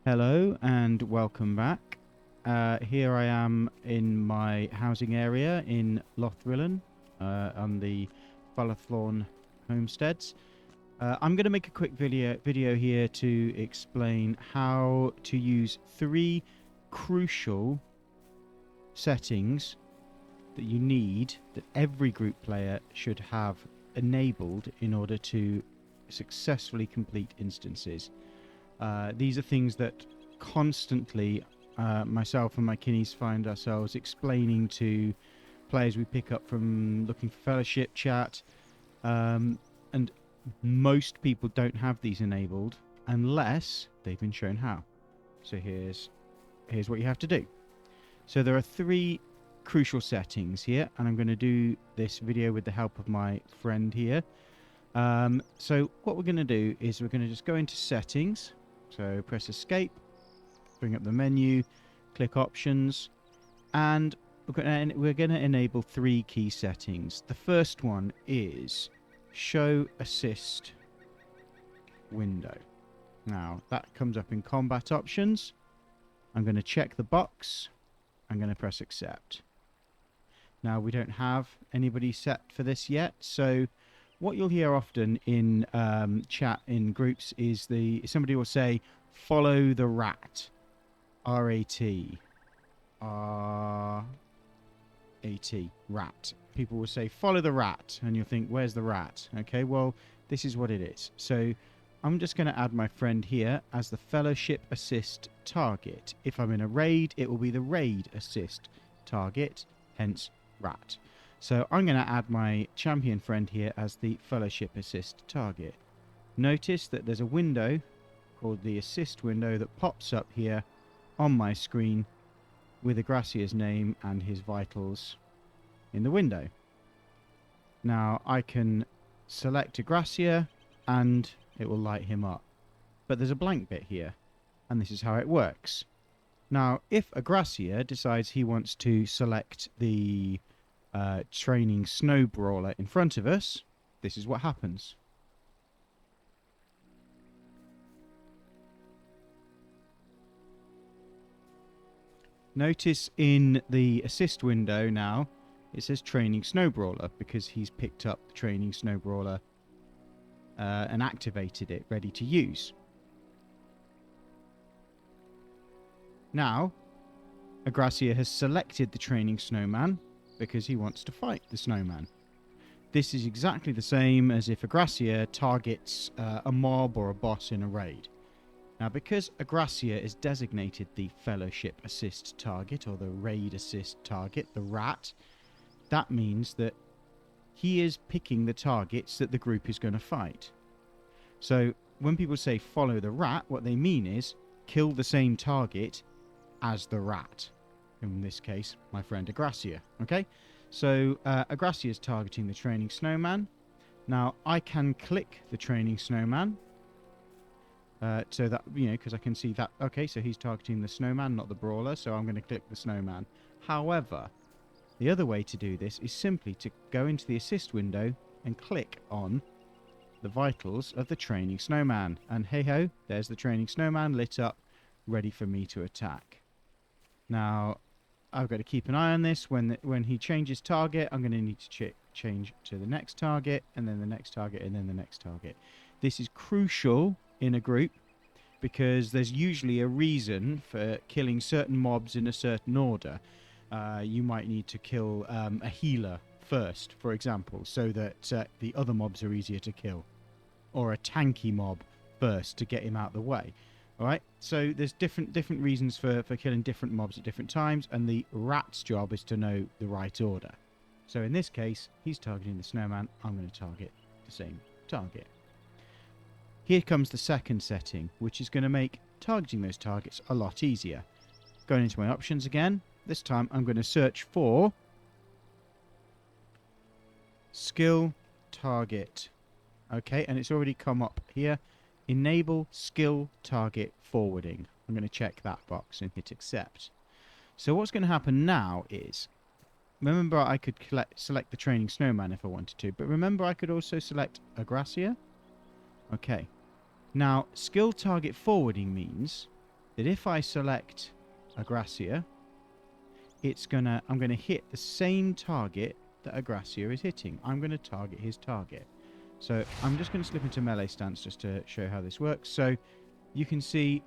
Hello and welcome back. Here I am in my housing area in LOTRO on the Falaflawn homesteads. I'm going to make a quick video here to explain how to use 3 crucial settings that you need, that every group player should have enabled in order to successfully complete instances. These are things that constantly myself and my kinnies find ourselves explaining to players we pick up from looking for fellowship chat, and most people don't have these enabled unless they've been shown how. So here's what you have to do. So there are 3 crucial settings here, and I'm going to do this video with the help of my friend here. So what we're going to do is we're going to just go into settings. So press escape, bring up the menu, click options, and we're going to enable 3 key settings. The first one is show assist window. Now that comes up in combat options. I'm going to check the box. I'm going to press accept. Now we don't have anybody set for this yet, so what you'll hear often in chat in groups is somebody will say, follow the rat. R-A-T. R-A-T. Rat. People will say, follow the rat. And you'll think, where's the rat? Okay, well, this is what it is. So I'm just going to add my friend here as the fellowship assist target. If I'm in a raid, it will be the raid assist target, hence rat. So I'm going to add my champion friend here as the fellowship assist target. Notice that there's a window called the assist window that pops up here on my screen with Agrasia's name and his vitals in the window. Now I can select Agrasia and it will light him up. But there's a blank bit here, and this is how it works. Now if Agrasia decides he wants to select the training snow brawler in front of us, this is what happens. Notice in the assist window now it says training snow brawler because he's picked up the training snow brawler and activated it, ready to use. Now Agrasia has selected the training snowman because he wants to fight the snowman. This is exactly the same as if Agrasia targets a mob or a boss in a raid. Now because Agrasia is designated the fellowship assist target or the raid assist target, the rat, that means that he is picking the targets that the group is going to fight. So when people say follow the rat, what they mean is kill the same target as the rat. In this case, my friend Agrasia. Okay, so Agrasia is targeting the training snowman. Now I can click the training snowman, so that because I can see that. Okay, so he's targeting the snowman, not the brawler. So I'm going to click the snowman. However, the other way to do this is simply to go into the assist window and click on the vitals of the training snowman. And hey ho, there's the training snowman lit up, ready for me to attack. Now I've got to keep an eye on this. When he changes target, I'm going to need to change to the next target, and then the next target, and then the next target. This is crucial in a group because there's usually a reason for killing certain mobs in a certain order. You might need to kill a healer first, for example, so that the other mobs are easier to kill, or a tanky mob first to get him out of the way. Alright, so there's different reasons for killing different mobs at different times, and the rat's job is to know the right order. So in this case, he's targeting the snowman, I'm going to target the same target. Here comes the second setting, which is going to make targeting those targets a lot easier. Going into my options again, this time I'm going to search for skill target. Okay, and it's already come up here. Enable skill target forwarding. I'm going to check that box and hit accept. So what's going to happen now is, remember I could select the training snowman if I wanted to, but remember I could also select Agrasia. Okay. Now skill target forwarding means that if I select Agracia, I'm gonna hit the same target that Agracia is hitting. I'm gonna target his target. So I'm just gonna slip into melee stance just to show how this works. So you can see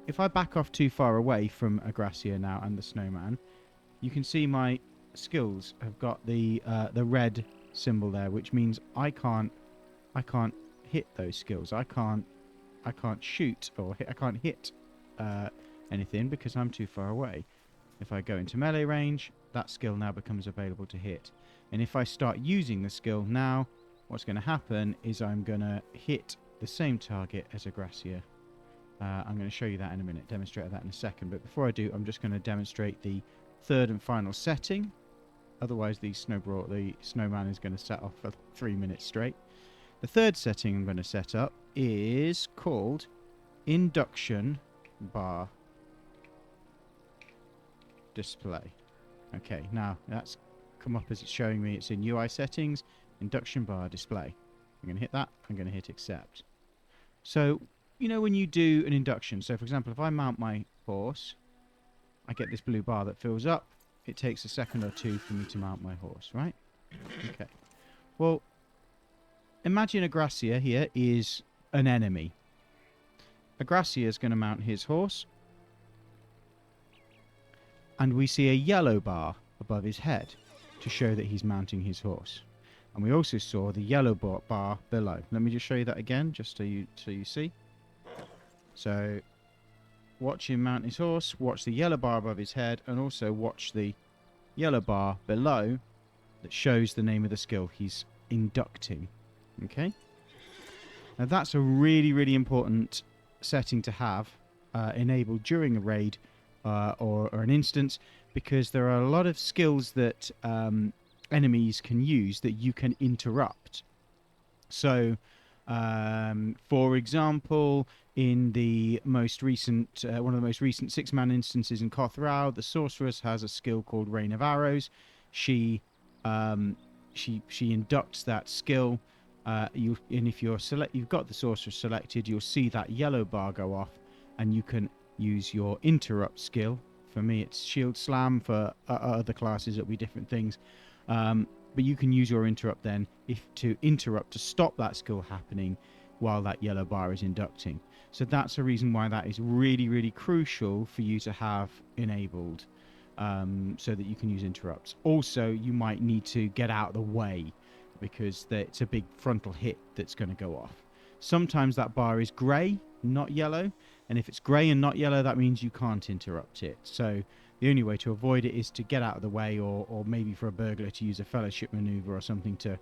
if I back off too far away from Agracia now and the snowman, you can see my skills have got the red symbol there, which means I can't hit those skills. I can't shoot or I can't hit anything because I'm too far away. If I go into melee range, that skill now becomes available to hit. And if I start using the skill now, what's going to happen is I'm going to hit the same target as Agracia. I'm going to show you that in a minute, demonstrate that in a second. But before I do, I'm just going to demonstrate the third and final setting. Otherwise, the snowman is going to set off for 3 minutes straight. The third setting I'm going to set up is called Induction Bar Display. Okay, now that's come up as it's showing me. It's in UI settings, Induction Bar Display. I'm going to hit that. I'm going to hit Accept. So, you know when you do an induction, so for example, if I mount my horse, I get this blue bar that fills up. It takes a second or two for me to mount my horse, right? Okay. Well, imagine Agracia here is an enemy. Agracia is going to mount his horse. And we see a yellow bar above his head to show that he's mounting his horse. And we also saw the yellow bar below. Let me just show you that again, just so you see. So, watch him mount his horse, watch the yellow bar above his head, and also watch the yellow bar below that shows the name of the skill he's inducting. Okay? Now that's a really, really important setting to have enabled during a raid or an instance, because there are a lot of skills that enemies can use that you can interrupt. So, for example, in the most recent, one of the most recent 6-man instances in Cothrau, the sorceress has a skill called Rain of Arrows. She inducts that skill. And if you've got the sorceress selected, you'll see that yellow bar go off, and you can use your interrupt skill. For me, it's Shield Slam. For other classes, it'll be different things. But you can use your interrupt then to stop that skill happening while that yellow bar is inducting. So that's a reason why that is really, really crucial for you to have enabled, so that you can use interrupts. Also, you might need to get out of the way because it's a big frontal hit that's going to go off. Sometimes that bar is grey, not yellow, and if it's grey and not yellow, that means you can't interrupt it. So the only way to avoid it is to get out of the way, or maybe for a burglar to use a fellowship maneuver or something to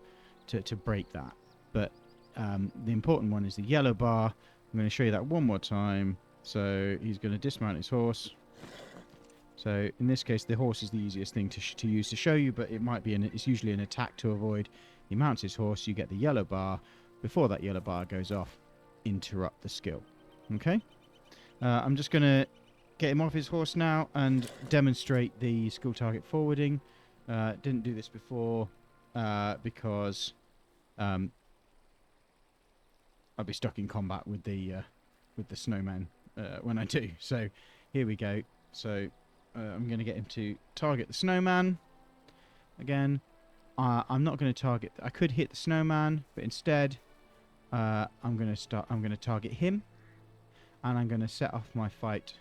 break that. But the important one is the yellow bar. I'm going to show you that one more time. So he's going to dismount his horse. So in this case, the horse is the easiest thing to use to show you, but it might be it's usually an attack to avoid. He mounts his horse, you get the yellow bar. Before that yellow bar goes off, interrupt the skill. Okay? I'm just going to get him off his horse now and demonstrate the skill target forwarding. Didn't do this before because I'll be stuck in combat with the snowman when I do. So here we go. So I'm going to get him to target the snowman again. I'm not going to target. I could hit the snowman, but instead I'm going to target him, and I'm going to set off my fight.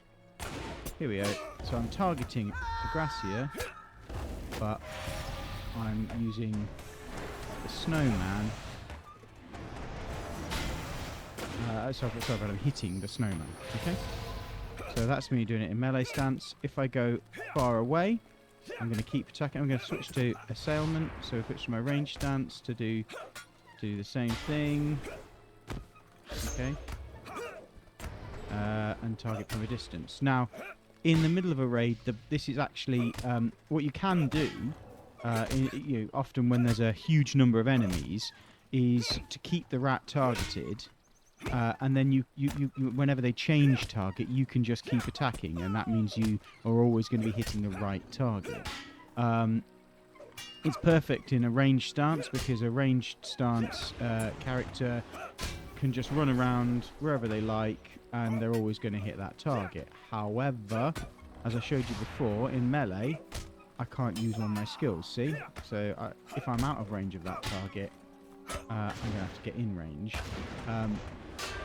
Here we go. So I'm targeting Agracia, but I'm using the snowman. Sorry, but I'm hitting the snowman. Okay. So that's me doing it in melee stance. If I go far away, I'm going to keep attacking. I'm going to switch to assailment. So switch to my range stance to do the same thing. Okay. And target from a distance. Now, in the middle of a raid, this is actually what you can do. Often when there's a huge number of enemies, is to keep the rat targeted. And then you whenever they change target, you can just keep attacking, and that means you are always going to be hitting the right target. It's perfect in a ranged stance, because a ranged stance character can just run around wherever they like, and they're always going to hit that target. However, as I showed you before, in melee, I can't use all my skills, see? So if I'm out of range of that target, I'm going to have to get in range.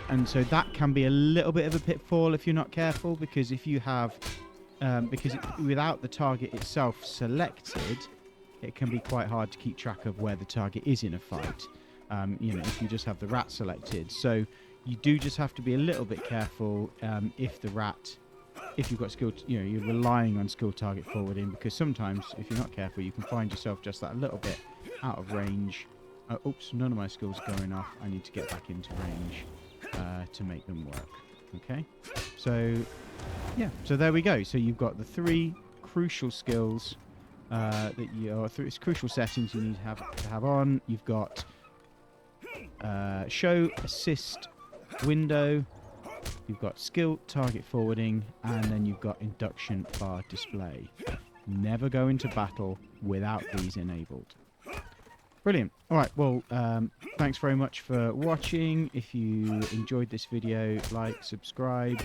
And so that can be a little bit of a pitfall if you're not careful, because if you have... without the target itself selected, it can be quite hard to keep track of where the target is in a fight. If you just have the rat selected. So you do just have to be a little bit careful if you've got skill, you're relying on skill target forwarding, because sometimes if you're not careful, you can find yourself just that little bit out of range. Oops, none of my skills are going off. I need to get back into range to make them work. Okay, so yeah, so there we go. So you've got the 3 crucial skills crucial settings you need to have on. You've got show assist window, you've got skill target forwarding, and then you've got induction bar display. Never go into battle without these enabled. Brilliant. All right, well, thanks very much for watching. If you enjoyed this video, like, subscribe,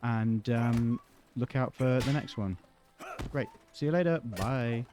and look out for the next one. Great. See you later. Bye.